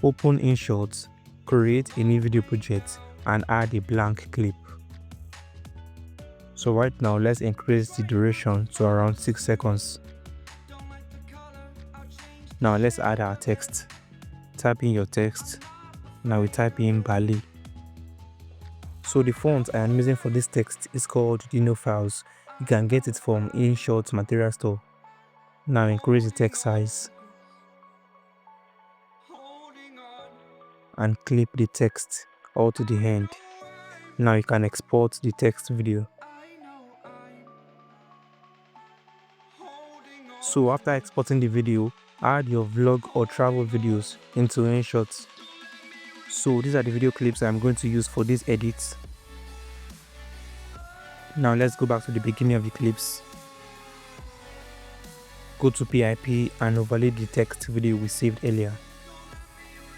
Open Inshot, create a new video project and add a blank clip. So right now, let's increase the duration to around 6 seconds. Now let's add our text. Type in your text. Now we type in Bali. So the font I am using for this text is called Dino Files. You can get it from Inshot Material Store. Now increase the text size and clip the text all to the end. Now you can export the text video. So after exporting the video, add your vlog or travel videos into Inshot. So these are the video clips I'm going to use for these edits. Now let's go back to the beginning of the clips. Go to PIP and overlay the text video we saved earlier.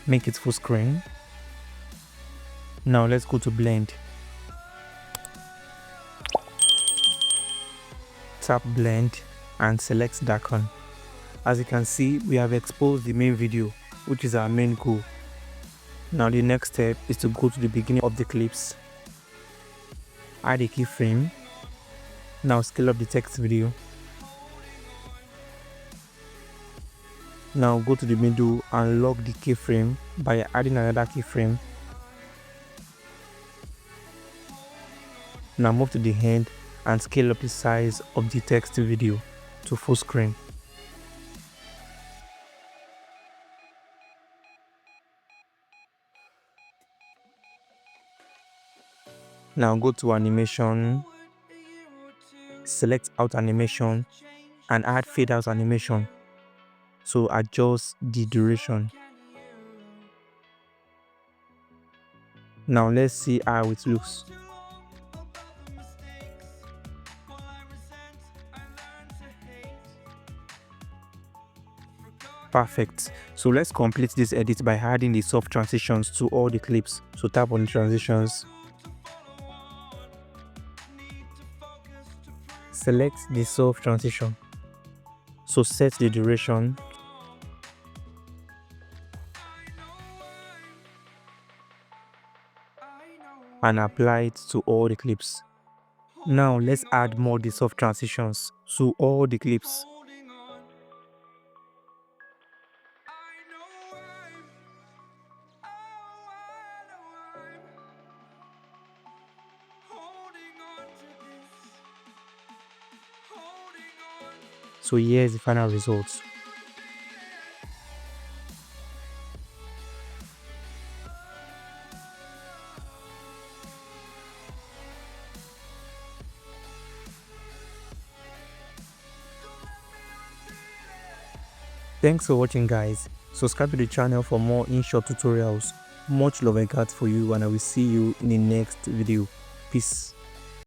Make it full screen. Now let's go to blend. Tap blend and select darken. As you can see, we have exposed the main video, which is our main goal. Now the next step is to go to the beginning of the clips. Add a keyframe. Now scale up the text video. Now go to the middle and lock the keyframe by adding another keyframe. Now move to the end and scale up the size of the text video to full screen. Now go to animation, select out animation and add fade out animation. So adjust the duration. Now let's see how it looks. Perfect. So let's complete this edit by adding the soft transitions to all the clips. So tap on the transitions. Select the soft transition. So set the duration. And apply it to all the clips. Now let's add more the soft transitions to all the clips. So here's the final result. Thanks for watching, guys. Subscribe to the channel for more Inshot tutorials. Much love and God for you, and I will see you in the next video. Peace.